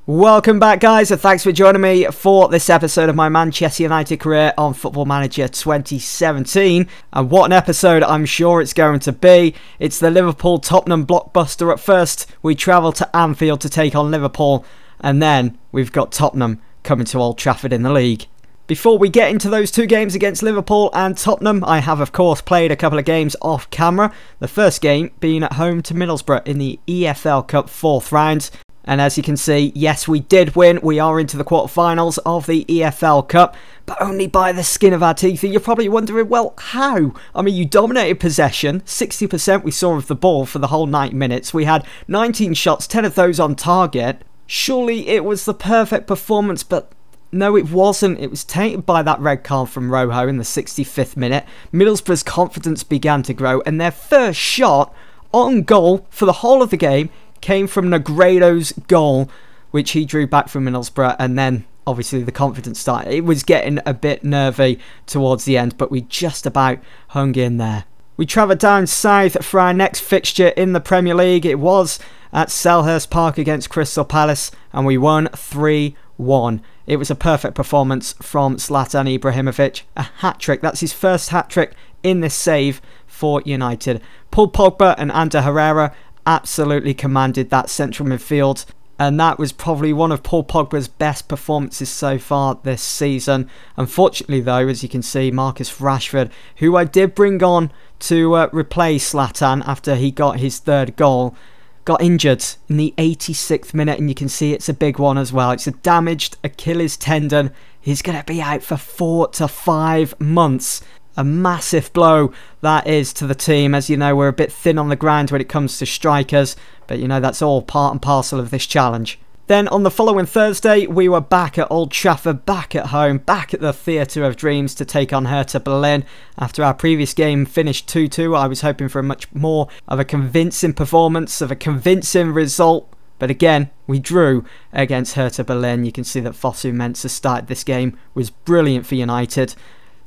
Welcome back, guys, and thanks for joining me for this episode of my Manchester United career on Football Manager 2017. And what an episode I'm sure it's going to be. It's the Liverpool Tottenham blockbuster. At first, we travel to Anfield to take on Liverpool, and then we've got Tottenham coming to Old Trafford in the league. Before we get into those two games against Liverpool and Tottenham, I have of course played a couple of games off camera. The first game being at home to Middlesbrough in the EFL Cup 4th round. And as you can see, yes, we did win. We are into the quarterfinals of the EFL Cup, but only by the skin of our teeth. And you're probably wondering, well, how? I mean, you dominated possession. 60% we saw of the ball for the whole 90 minutes. We had 19 shots, 10 of those on target. Surely it was the perfect performance, but no, it wasn't. It was tainted by that red card from Rojo in the 65th minute. Middlesbrough's confidence began to grow, and their first shot on goal for the whole of the game came from Negredo's goal, which he drew back from Middlesbrough, and then obviously the confidence started. It was getting a bit nervy towards the end, but we just about hung in there. We travelled down south for our next fixture in the Premier League. It was at Selhurst Park against Crystal Palace, and we won 3-1. It was a perfect performance from Zlatan Ibrahimovic. A hat-trick. That's his first hat-trick in this save for United. Paul Pogba and Ander Herrera absolutely commanded that central midfield, and that was probably one of Paul Pogba's best performances so far this season. Unfortunately though, as you can see, Marcus Rashford, who I did bring on to replace Zlatan after he got his third goal, got injured in the 86th minute, and you can see it's a big one as well. It's a damaged Achilles tendon. He's going to be out for 4 to 5 months. A massive blow that is to the team. As you know, we're a bit thin on the ground when it comes to strikers, but you know, that's all part and parcel of this challenge. Then on the following Thursday, we were back at Old Trafford, back at home, back at the Theatre of Dreams to take on Hertha Berlin. After our previous game finished 2-2, I was hoping for a much more of a convincing performance, of a convincing result. But again, we drew against Hertha Berlin. You can see that Fosu Mensah started this game, was brilliant for United.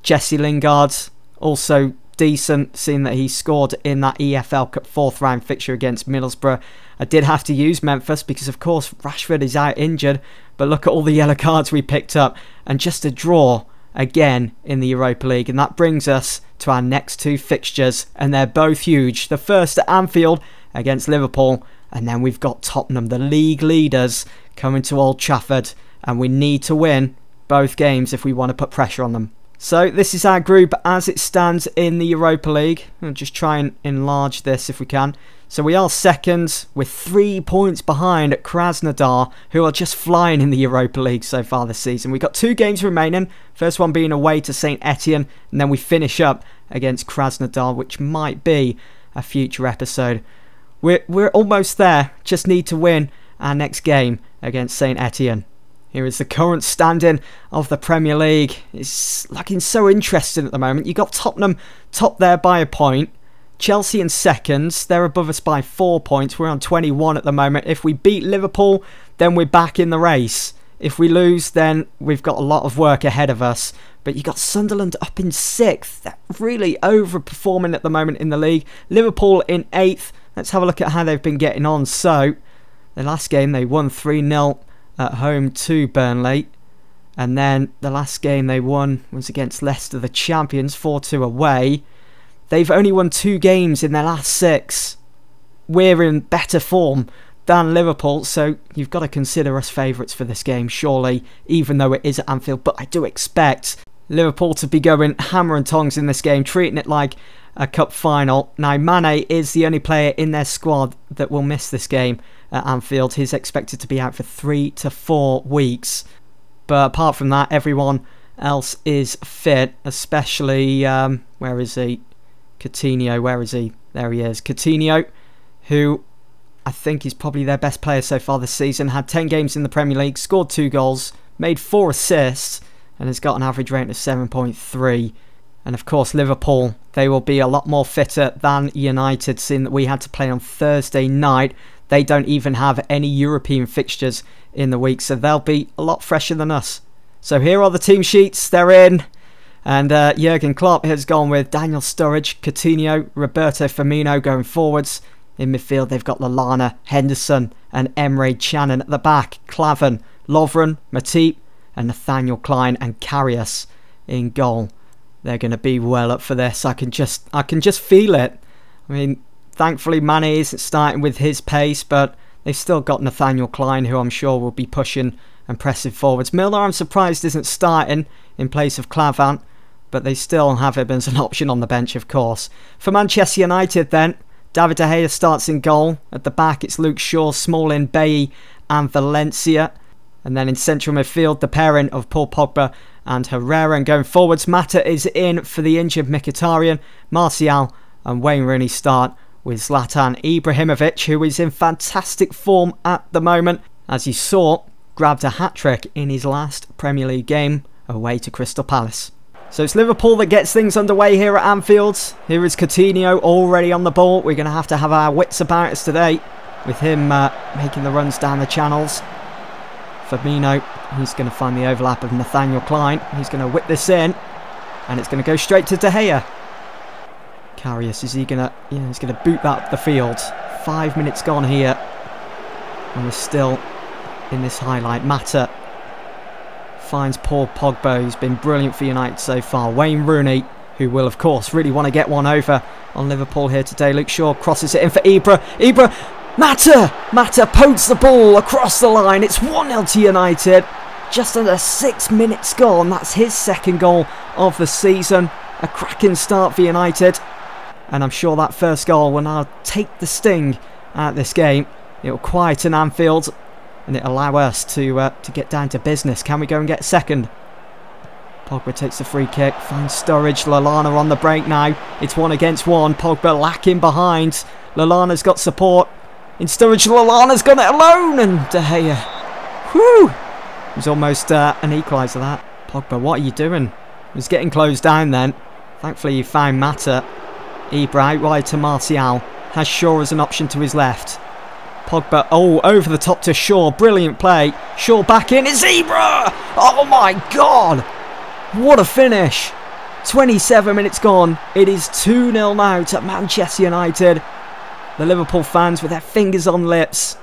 Jesse Lingard, also decent, seeing that he scored in that EFL Cup 4th round fixture against Middlesbrough. I did have to use Memphis because, of course, Rashford is out injured. But look at all the yellow cards we picked up. And just a draw again in the Europa League. And that brings us to our next two fixtures. And they're both huge. The first at Anfield against Liverpool. And then we've got Tottenham, the league leaders, coming to Old Trafford. And we need to win both games if we want to put pressure on them. So this is our group as it stands in the Europa League. I'll just try and enlarge this if we can. So we are second with 3 points behind Krasnodar, who are just flying in the Europa League so far this season. We've got 2 games remaining. First one being away to St Etienne, and then we finish up against Krasnodar, which might be a future episode. We're almost there. Just need to win our next game against St Etienne. Here is the current standing of the Premier League. It's looking so interesting at the moment. You've got Tottenham top there by a point. Chelsea in seconds. They're above us by 4 points. We're on 21 at the moment. If we beat Liverpool, then we're back in the race. If we lose, then we've got a lot of work ahead of us. But you've got Sunderland up in 6th. They're really overperforming at the moment in the league. Liverpool in 8th. Let's have a look at how they've been getting on. So, the last game they won 3-0. At home to Burnley, and then the last game they won was against Leicester, the champions, 4-2 away. They've only won 2 games in their last 6. We're in better form than Liverpool, so you've got to consider us favourites for this game, surely, even though it is at Anfield. But I do expect Liverpool to be going hammer and tongs in this game, treating it like a cup final. Now, Mane is the only player in their squad that will miss this game at Anfield. He's expected to be out for 3 to 4 weeks. But apart from that, everyone else is fit, especially, where is he? Coutinho, where is he? There he is. Coutinho, who I think is probably their best player so far this season. Had 10 games in the Premier League, scored 2 goals, made 4 assists, and has got an average rating of 7.3. And of course, Liverpool, they will be a lot more fitter than United, seeing that we had to play on Thursday night. They don't even have any European fixtures in the week, so they'll be a lot fresher than us. So here are the team sheets. They're in. And Jurgen Klopp has gone with Daniel Sturridge, Coutinho, Roberto Firmino going forwards. In midfield, they've got Lallana, Henderson and Emre Cannon at the back. Klavan, Lovren, Matip and Nathaniel Klein and Karius in goal. They're going to be well up for this. I can just feel it. I mean, thankfully Mane isn't starting with his pace, but they've still got Nathaniel Klein, who I'm sure will be pushing and pressing forwards. Milner, I'm surprised, isn't starting in place of Klavan, but they still have him as an option on the bench, of course. For Manchester United then, David De Gea starts in goal. At the back, it's Luke Shaw, Smalling, Bailly and Valencia. And then in central midfield, the pairing of Paul Pogba and Herrera. And going forwards, Mata is in for the injured Mkhitaryan. Martial and Wayne Rooney start with Zlatan Ibrahimovic, who is in fantastic form at the moment. As you saw, grabbed a hat-trick in his last Premier League game away to Crystal Palace. So it's Liverpool that gets things underway here at Anfield. Here is Coutinho already on the ball. We're going to have our wits about us today with him making the runs down the channels. Firmino, he's going to find the overlap of Nathaniel Klein. He's going to whip this in and it's going to go straight to De Gea. Karius, is he going to, he's going to boot that up the field. 5 minutes gone here and we're still in this highlight. Mata finds Paul Pogba, who's been brilliant for United so far. Wayne Rooney, who will of course really want to get one over on Liverpool here today. Luke Shaw crosses it in for Ibra. Mata pokes the ball across the line. It's 1-0 to United. Just under 6 minutes gone. That's his second goal of the season. A cracking start for United. And I'm sure that first goal will now take the sting out of this game. It will quieten Anfield and it'll allow us to get down to business. Can we go and get second? Pogba takes the free kick, finds Sturridge. Lallana on the break now. It's 1 against 1. Pogba lacking behind. Lallana's got support. In Sturridge, Lallana's got it alone. And De Gea. Whew! It was almost an equaliser that. Pogba, what are you doing? It was getting closed down then. Thankfully you found Mata. Ibra out wide to Martial. Has Shaw as an option to his left. Pogba, over the top to Shaw. Brilliant play. Shaw back in. It's Ibra! Oh my God! What a finish. 27 minutes gone. It is 2-0 now to Manchester United. The Liverpool fans with their fingers on lips.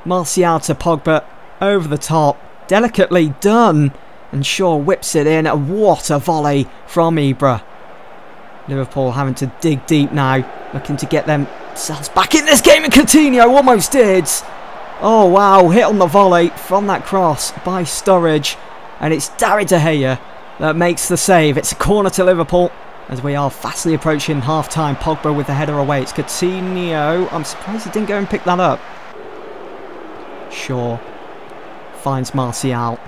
Martial to Pogba. Over the top. Delicately done. And Shaw whips it in. What a volley from Ibra. Liverpool having to dig deep now. Looking to get themselves back in this game. And Coutinho almost did. Oh wow. Hit on the volley from that cross by Sturridge. And it's David De Gea that makes the save. It's a corner to Liverpool as we are fastly approaching half-time. Pogba with the header away. It's Coutinho. I'm surprised he didn't go and pick that up. Shaw finds Martial.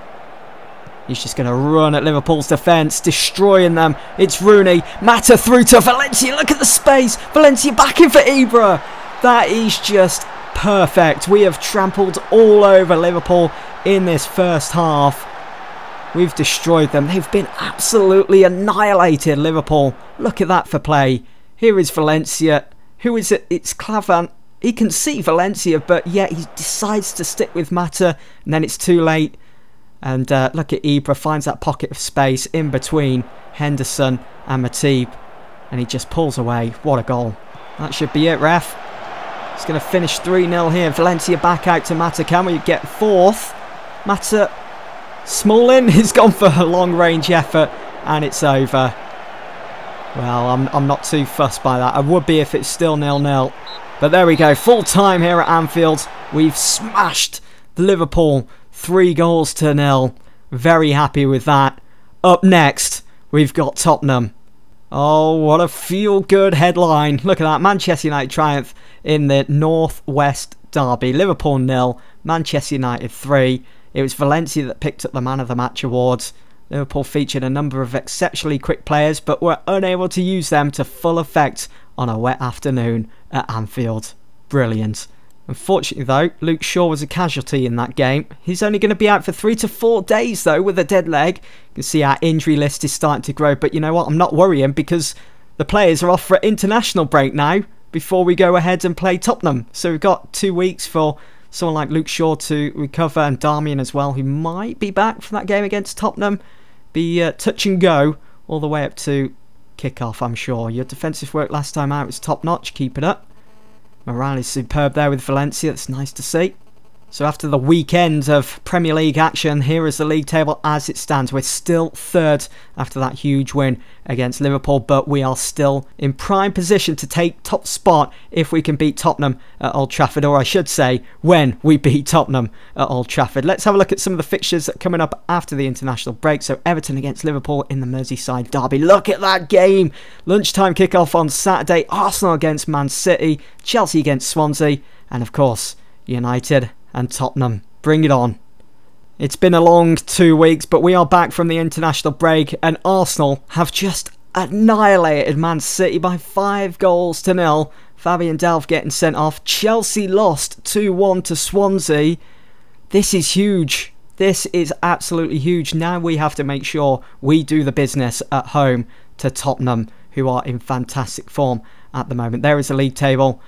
He's just going to run at Liverpool's defence, destroying them. It's Rooney. Mata through to Valencia. Look at the space. Valencia back in for Ibra. That is just perfect. We have trampled all over Liverpool in this first half. We've destroyed them. They've been absolutely annihilated, Liverpool. Look at that for play. Here is Valencia. Who is it? It's Klavan. He can see Valencia, but yet he decides to stick with Mata. And then it's too late. And look at Ibra. Finds that pocket of space in between Henderson and Matip. And he just pulls away. What a goal. That should be it, ref. It's going to finish 3-0 here. Valencia back out to Mata. Can we get fourth? Mata... Smalling has gone for a long-range effort and it's over. Well, I'm not too fussed by that. I would be if it's still 0-0. But there we go. Full time here at Anfield. We've smashed Liverpool 3-0. Very happy with that. Up next, we've got Tottenham. Oh, what a feel-good headline. Look at that. Manchester United triumph in the North West Derby. Liverpool 0, Manchester United 3. It was Valencia that picked up the Man of the Match awards. Liverpool featured a number of exceptionally quick players, but were unable to use them to full effect on a wet afternoon at Anfield. Brilliant. Unfortunately though, Luke Shaw was a casualty in that game. He's only going to be out for 3 to 4 days though with a dead leg. You can see our injury list is starting to grow, but you know what? I'm not worrying because the players are off for international break now before we go ahead and play Tottenham. So we've got 2 weeks for someone like Luke Shaw to recover, and Darmian as well, who might be back from that game against Tottenham. Be touch and go all the way up to kick-off, I'm sure. Your defensive work last time out was top-notch. Keep it up. Morale is superb there with Valencia. That's nice to see. So after the weekend of Premier League action, here is the league table as it stands. We're still third after that huge win against Liverpool, but we are still in prime position to take top spot if we can beat Tottenham at Old Trafford, or I should say, when we beat Tottenham at Old Trafford. Let's have a look at some of the fixtures that are coming up after the international break. So Everton against Liverpool in the Merseyside derby. Look at that game! Lunchtime kickoff on Saturday. Arsenal against Man City, Chelsea against Swansea, and of course, United and Tottenham. Bring it on. It's been a long 2 weeks, but we are back from the international break, and Arsenal have just annihilated Man City by 5-0. Fabian Delph getting sent off. Chelsea lost 2-1 to Swansea. This is huge. This is absolutely huge. Now we have to make sure we do the business at home to Tottenham, who are in fantastic form at the moment. There is the league table.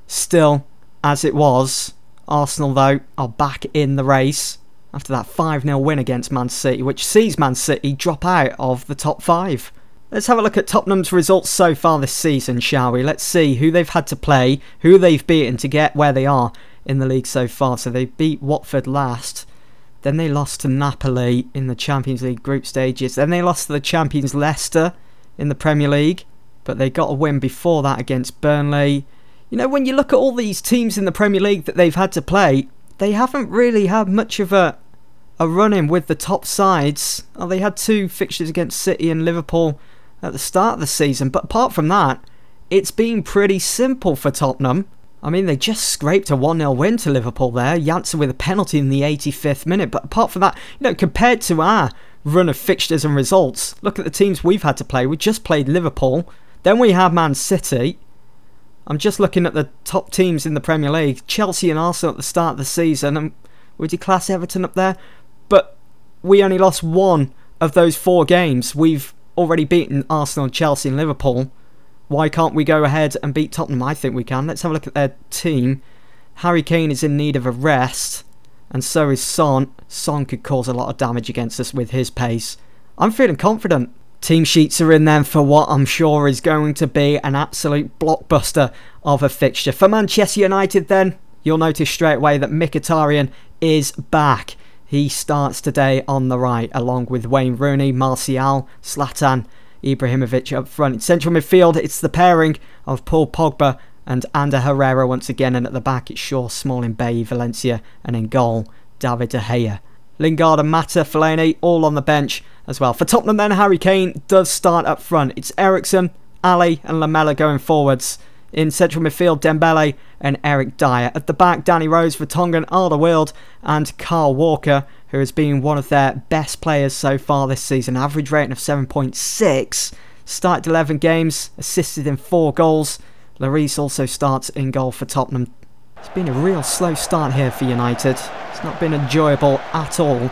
Still, as it was, Arsenal, though, are back in the race after that 5-0 win against Man City, which sees Man City drop out of the top 5. Let's have a look at Tottenham's results so far this season, shall we? Let's see who they've had to play, who they've beaten to get where they are in the league so far. So they beat Watford last, then they lost to Napoli in the Champions League group stages, then they lost to the champions Leicester in the Premier League, but they got a win before that against Burnley. You know, when you look at all these teams in the Premier League that they've had to play, they haven't really had much of a run-in with the top sides. Oh, they had 2 fixtures against City and Liverpool at the start of the season, but apart from that, it's been pretty simple for Tottenham. I mean, they just scraped a 1-0 win to Liverpool there. Janssen with a penalty in the 85th minute, but apart from that, you know, compared to our run of fixtures and results, look at the teams we've had to play. We just played Liverpool, then we have Man City. I'm just looking at the top teams in the Premier League. Chelsea and Arsenal at the start of the season. And would you class Everton up there? But we only lost 1 of those 4 games. We've already beaten Arsenal, Chelsea and Liverpool. Why can't we go ahead and beat Tottenham? I think we can. Let's have a look at their team. Harry Kane is in need of a rest. And so is Son. Son could cause a lot of damage against us with his pace. I'm feeling confident. Team sheets are in then for what I'm sure is going to be an absolute blockbuster of a fixture. For Manchester United then, you'll notice straight away that Mkhitaryan is back. He starts today on the right, along with Wayne Rooney, Martial, Zlatan, Ibrahimovic up front. In central midfield, it's the pairing of Paul Pogba and Ander Herrera once again. And at the back, it's Shaw, Smalling, Bailly, Valencia. And in goal, David De Gea. Lingard and Mata, Fellaini, all on the bench as well. For Tottenham then, Harry Kane does start up front. It's Eriksen, Ali and Lamela going forwards. In central midfield, Dembele and Eric Dyer. At the back, Danny Rose, Vertonghen, Alderweireld and Carl Walker, who has been one of their best players so far this season. Average rating of 7.6. Started 11 games, assisted in 4 goals. Lloris also starts in goal for Tottenham. It's been a real slow start here for United. It's not been enjoyable at all,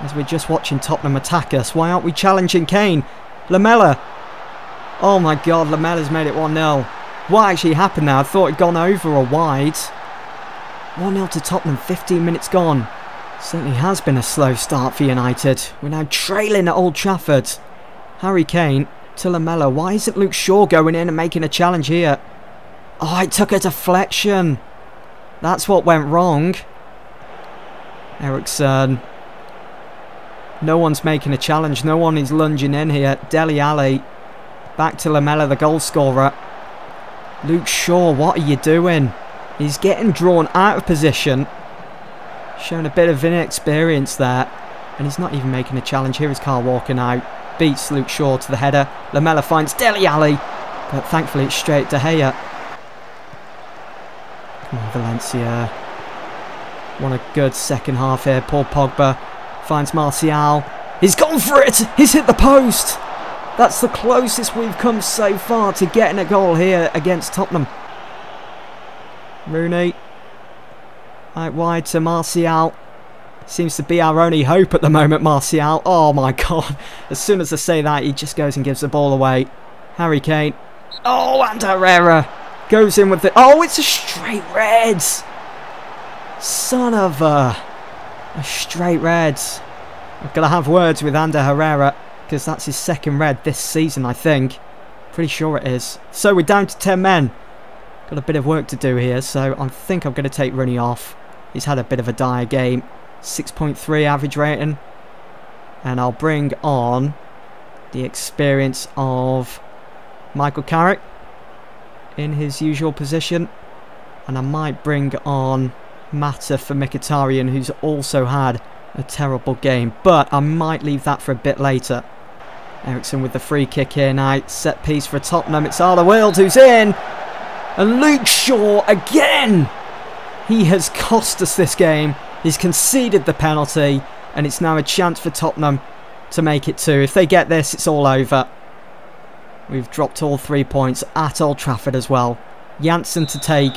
as we're just watching Tottenham attack us. Why aren't we challenging Kane? Lamela. Oh my god, Lamela's made it 1-0. What actually happened there? I thought it'd gone over or wide. 1-0 to Tottenham, 15 minutes gone. Certainly has been a slow start for United. We're now trailing at Old Trafford. Harry Kane to Lamela. Why isn't Luke Shaw going in and making a challenge here? Oh, it took a deflection. That's what went wrong. Eriksen. No one's making a challenge. No one is lunging in here. Dele Alli. Back to Lamela, the goal scorer. Luke Shaw, what are you doing? He's getting drawn out of position. Showing a bit of inexperience there. And he's not even making a challenge. Here is Carl Walker now. Beats Luke Shaw to the header. Lamela finds Dele Alli. But thankfully it's straight to Gea. Come on, Valencia. What a good second half here. Paul Pogba finds Martial. He's gone for it. He's hit the post. That's the closest we've come so far to getting a goal here against Tottenham. Rooney. Out wide to Martial. Seems to be our only hope at the moment, Martial. Oh my god. As soon as I say that, he just goes and gives the ball away. Harry Kane. Oh, and Herrera goes in with it. Oh, it's a straight red. Son of a straight red. I've got to have words with Ander Herrera, because that's his second red this season, I think. Pretty sure it is. So we're down to 10 men. Got a bit of work to do here, so I think I'm going to take Rooney off. He's had a bit of a dire game. 6.3 average rating. And I'll bring on the experience of Michael Carrick in his usual position. And I might bring on Mata for Mkhitaryan, who's also had a terrible game. But I might leave that for a bit later. Ericsson with the free kick here now. Set piece for Tottenham. It's Alderweireld who's in. And Luke Shaw again. He has cost us this game. He's conceded the penalty. And it's now a chance for Tottenham to make it 2. If they get this, it's all over. We've dropped all 3 points at Old Trafford as well. Janssen to take.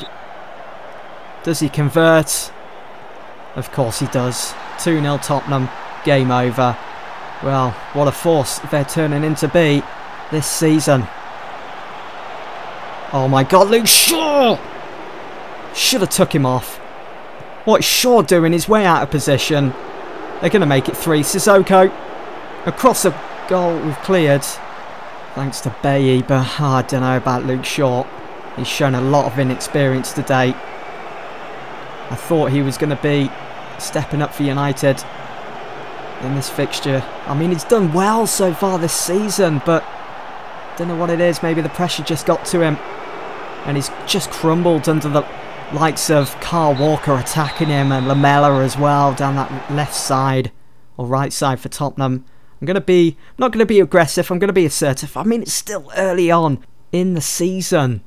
Does he convert? Of course he does. 2-0 Tottenham. Game over. Well, what a force they're turning into be this season. Oh my God, Luke Shaw! Should have took him off. What's Shaw doing? He's way out of position. They're going to make it 3. Sissoko across the goal we've cleared. Thanks to Bailly, but I don't know about Luke Shaw. He's shown a lot of inexperience today. I thought he was going to be stepping up for United in this fixture. I mean, he's done well so far this season, but don't know what it is. Maybe the pressure just got to him and he's just crumbled under the likes of Carl Walker attacking him and Lamella as well down that left side or right side for Tottenham. I'm not going to be aggressive. I'm going to be assertive. I mean, it's still early on in the season.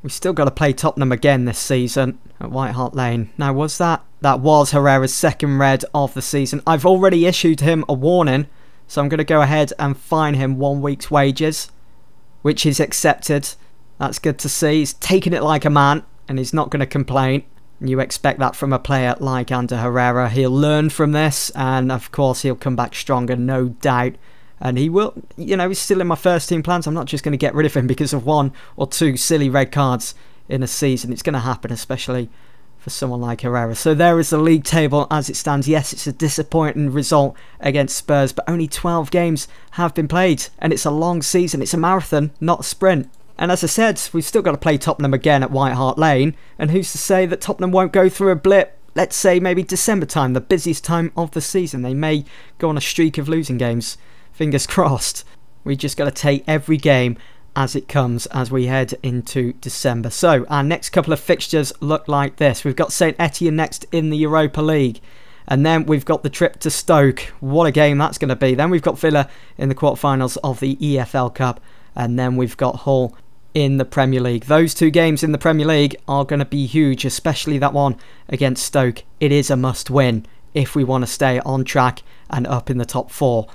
We've still got to play Tottenham again this season at White Hart Lane. Now, that was Herrera's second red of the season. I've already issued him a warning, so I'm going to go ahead and fine him 1 week's wages, which he's accepted. That's good to see. He's taking it like a man, and he's not going to complain. You expect that from a player like Ander Herrera. He'll learn from this, and of course he'll come back stronger, no doubt. And he will, he's still in my first team plans. I'm not just going to get rid of him because of 1 or 2 silly red cards in a season. It's going to happen, especially for someone like Herrera. So there is the league table as it stands. Yes, it's a disappointing result against Spurs, but only 12 games have been played, and it's a long season. It's a marathon, not a sprint. And as I said, we've still got to play Tottenham again at White Hart Lane. And who's to say that Tottenham won't go through a blip? Let's say maybe December time, the busiest time of the season. They may go on a streak of losing games. Fingers crossed. We just got to take every game as it comes as we head into December. So our next couple of fixtures look like this. We've got St Etienne next in the Europa League. And then we've got the trip to Stoke. What a game that's going to be. Then we've got Villa in the quarterfinals of the EFL Cup. And then we've got Hull in the Premier League. Those 2 games in the Premier League are going to be huge, especially that one against Stoke. It is a must win if we want to stay on track and up in the top 4.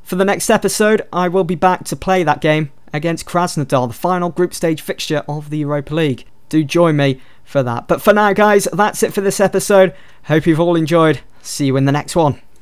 For the next episode, I will be back to play that game against Krasnodar, the final group stage fixture of the Europa League. Do join me for that. But for now, guys, that's it for this episode. Hope you've all enjoyed. See you in the next one.